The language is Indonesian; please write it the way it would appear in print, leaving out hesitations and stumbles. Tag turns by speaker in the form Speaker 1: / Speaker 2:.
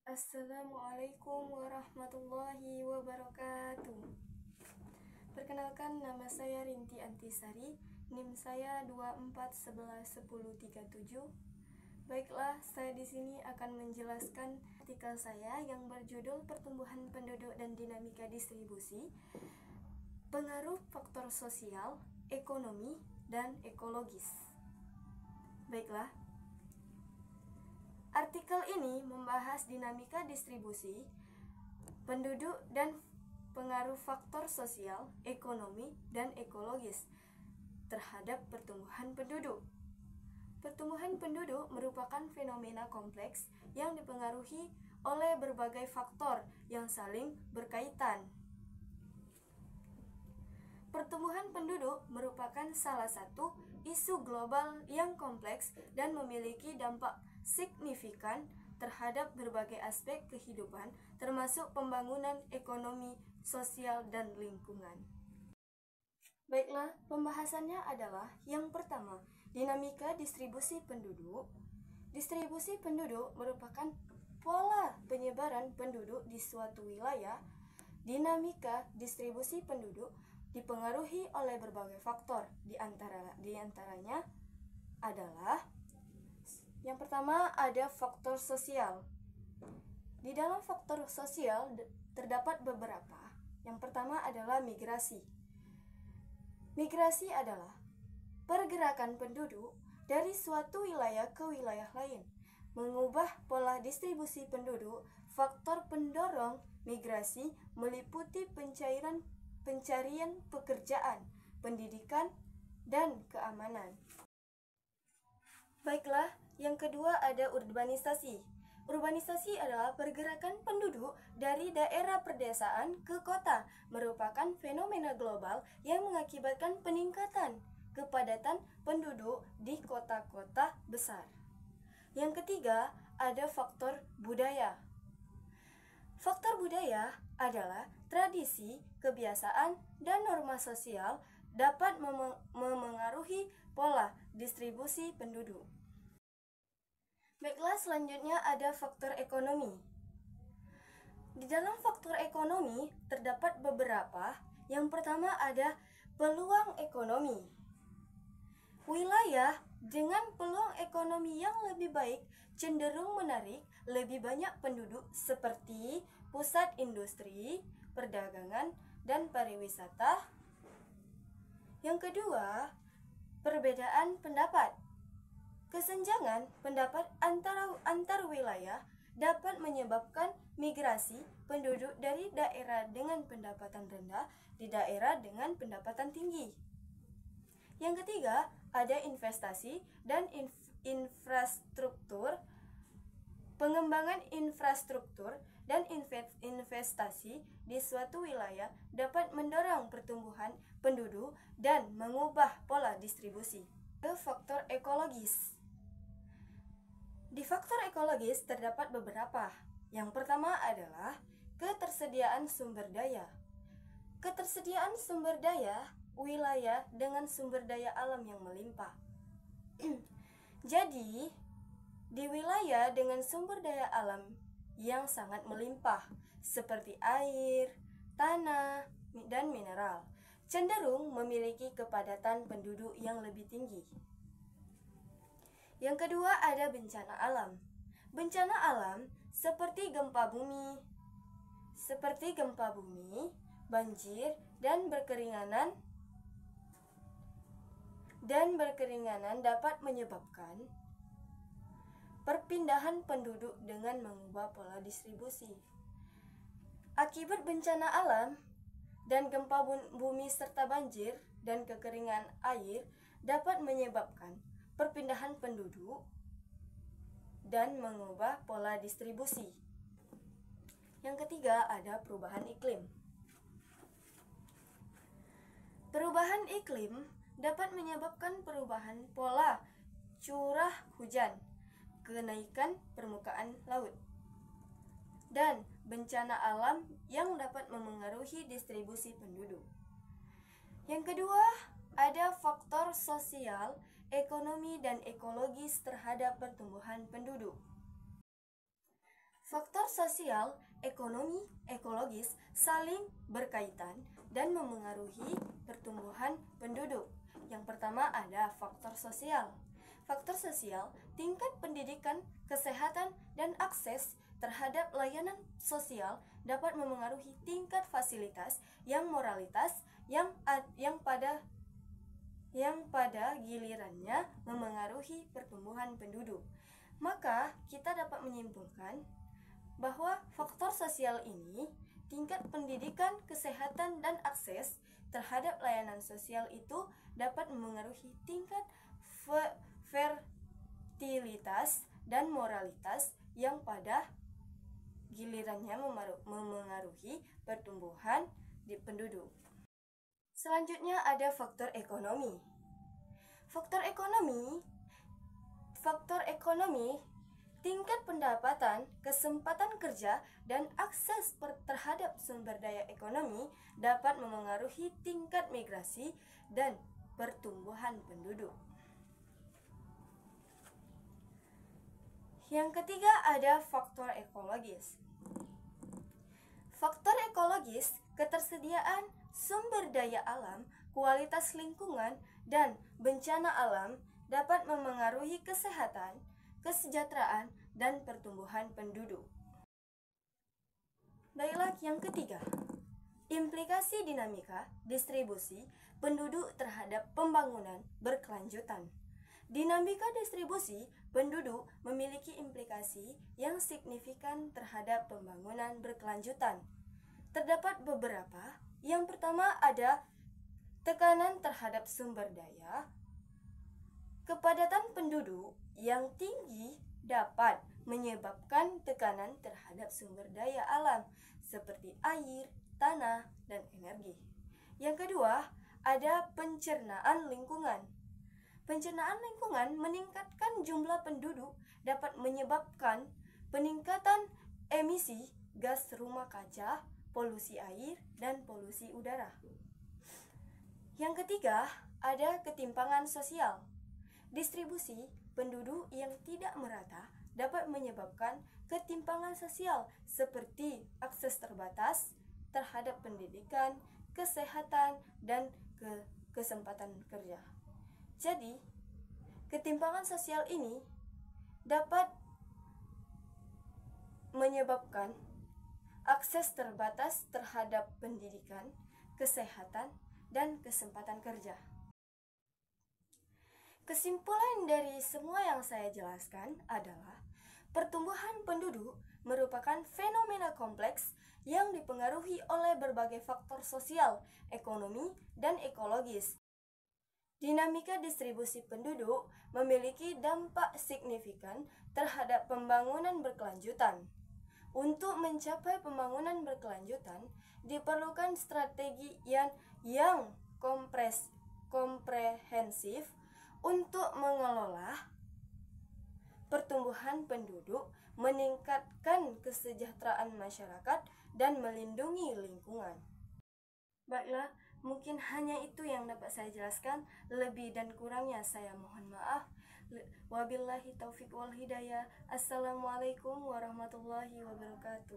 Speaker 1: Assalamualaikum warahmatullahi wabarakatuh. Perkenalkan, nama saya Rinti Antisari, NIM saya 24111037. Baiklah, saya di sini akan menjelaskan artikel saya yang berjudul Pertumbuhan Penduduk dan Dinamika Distribusi, Pengaruh Faktor Sosial, Ekonomi, dan Ekologis. Baiklah, artikel ini membahas dinamika distribusi penduduk dan pengaruh faktor sosial, ekonomi, dan ekologis terhadap pertumbuhan penduduk. Pertumbuhan penduduk merupakan fenomena kompleks yang dipengaruhi oleh berbagai faktor yang saling berkaitan. Pertumbuhan penduduk merupakan salah satu isu global yang kompleks dan memiliki dampak signifikan terhadap berbagai aspek kehidupan, termasuk pembangunan ekonomi, sosial, dan lingkungan. Baiklah, pembahasannya adalah yang pertama, dinamika distribusi penduduk. Distribusi penduduk merupakan pola penyebaran penduduk di suatu wilayah. Dinamika distribusi penduduk dipengaruhi oleh berbagai faktor, di antaranya adalah yang pertama ada faktor sosial. Di dalam faktor sosial terdapat beberapa. Yang pertama adalah migrasi. Migrasi adalah pergerakan penduduk dari suatu wilayah ke wilayah lain, mengubah pola distribusi penduduk. Faktor pendorong migrasi meliputi pencarian pekerjaan, pendidikan, dan keamanan. Baiklah, yang kedua ada urbanisasi. Urbanisasi adalah pergerakan penduduk dari daerah pedesaan ke kota, merupakan fenomena global yang mengakibatkan peningkatan kepadatan penduduk di kota-kota besar. Yang ketiga ada faktor budaya. Faktor budaya adalah tradisi, kebiasaan, dan norma sosial dapat memengaruhi pola distribusi penduduk. Baiklah, selanjutnya ada faktor ekonomi. Di dalam faktor ekonomi terdapat beberapa. Yang pertama ada peluang ekonomi. Wilayah dengan peluang ekonomi yang lebih baik cenderung menarik lebih banyak penduduk seperti pusat industri, perdagangan, dan pariwisata. Yang kedua, perbedaan pendapat. Kesenjangan pendapat antar wilayah dapat menyebabkan migrasi penduduk dari daerah dengan pendapatan rendah di daerah dengan pendapatan tinggi. Yang ketiga, ada investasi dan infrastruktur. Pengembangan infrastruktur dan investasi di suatu wilayah dapat mendorong pertumbuhan penduduk dan mengubah pola distribusi. Ke faktor ekologis. Di faktor ekologis terdapat beberapa. Yang pertama adalah ketersediaan sumber daya. Ketersediaan sumber daya wilayah dengan sumber daya alam yang melimpah. Jadi, di wilayah dengan sumber daya alam yang sangat melimpah, seperti air, tanah, dan mineral, cenderung memiliki kepadatan penduduk yang lebih tinggi. Yang kedua ada bencana alam. Bencana alam seperti gempa bumi, banjir, dan berkeringanan dapat menyebabkan perpindahan penduduk dengan mengubah pola distribusi. Akibat bencana alam dan gempa bumi serta banjir dan kekeringan air dapat menyebabkan perpindahan penduduk dan mengubah pola distribusi. Yang ketiga ada perubahan iklim. Perubahan iklim dapat menyebabkan perubahan pola curah hujan, kenaikan permukaan laut, dan bencana alam yang dapat memengaruhi distribusi penduduk. Yang kedua, ada faktor sosial, ekonomi, dan ekologis terhadap pertumbuhan penduduk. Faktor sosial, ekonomi, ekologis saling berkaitan dan memengaruhi pertumbuhan penduduk. Yang pertama ada faktor sosial. Faktor sosial, tingkat pendidikan, kesehatan, dan akses terhadap layanan sosial dapat memengaruhi tingkat fasilitas yang moralitas yang pada gilirannya memengaruhi pertumbuhan penduduk. Maka kita dapat menyimpulkan bahwa faktor sosial ini, tingkat pendidikan, kesehatan, dan akses terhadap layanan sosial itu dapat memengaruhi tingkat fertilitas dan moralitas yang pada gilirannya memengaruhi pertumbuhan di penduduk. Selanjutnya ada faktor ekonomi. Faktor ekonomi, tingkat pendapatan, kesempatan kerja, dan akses terhadap sumber daya ekonomi dapat memengaruhi tingkat migrasi dan pertumbuhan penduduk. Yang ketiga ada faktor ekologis. Faktor ekologis, ketersediaan sumber daya alam, kualitas lingkungan, dan bencana alam dapat memengaruhi kesehatan, kesejahteraan, dan pertumbuhan penduduk. Baiklah, yang ketiga, implikasi dinamika distribusi penduduk terhadap pembangunan berkelanjutan. Dinamika distribusi penduduk memiliki implikasi yang signifikan terhadap pembangunan berkelanjutan. Terdapat beberapa. Yang pertama ada tekanan terhadap sumber daya. Kepadatan penduduk yang tinggi dapat menyebabkan tekanan terhadap sumber daya alam seperti air, tanah, dan energi. Yang kedua, ada pencernaan lingkungan. Pencernaan lingkungan meningkatkan jumlah penduduk dapat menyebabkan peningkatan emisi gas rumah kaca, polusi air, dan polusi udara. Yang ketiga, ada ketimpangan sosial. Distribusi penduduk yang tidak merata dapat menyebabkan ketimpangan sosial seperti akses terbatas terhadap pendidikan, kesehatan, dan kesempatan kerja. Jadi, ketimpangan sosial ini dapat menyebabkan akses terbatas terhadap pendidikan, kesehatan, dan kesempatan kerja. Kesimpulan dari semua yang saya jelaskan adalah pertumbuhan penduduk merupakan fenomena kompleks yang dipengaruhi oleh berbagai faktor sosial, ekonomi, dan ekologis. Dinamika distribusi penduduk memiliki dampak signifikan terhadap pembangunan berkelanjutan. Untuk mencapai pembangunan berkelanjutan, diperlukan strategi yang komprehensif untuk mengelola pertumbuhan penduduk, meningkatkan kesejahteraan masyarakat, dan melindungi lingkungan. Baiklah, mungkin hanya itu yang dapat saya jelaskan. Lebih dan kurangnya saya mohon maaf. Wabillahi taufiq wal hidayah. Assalamualaikum warahmatullahi wabarakatuh.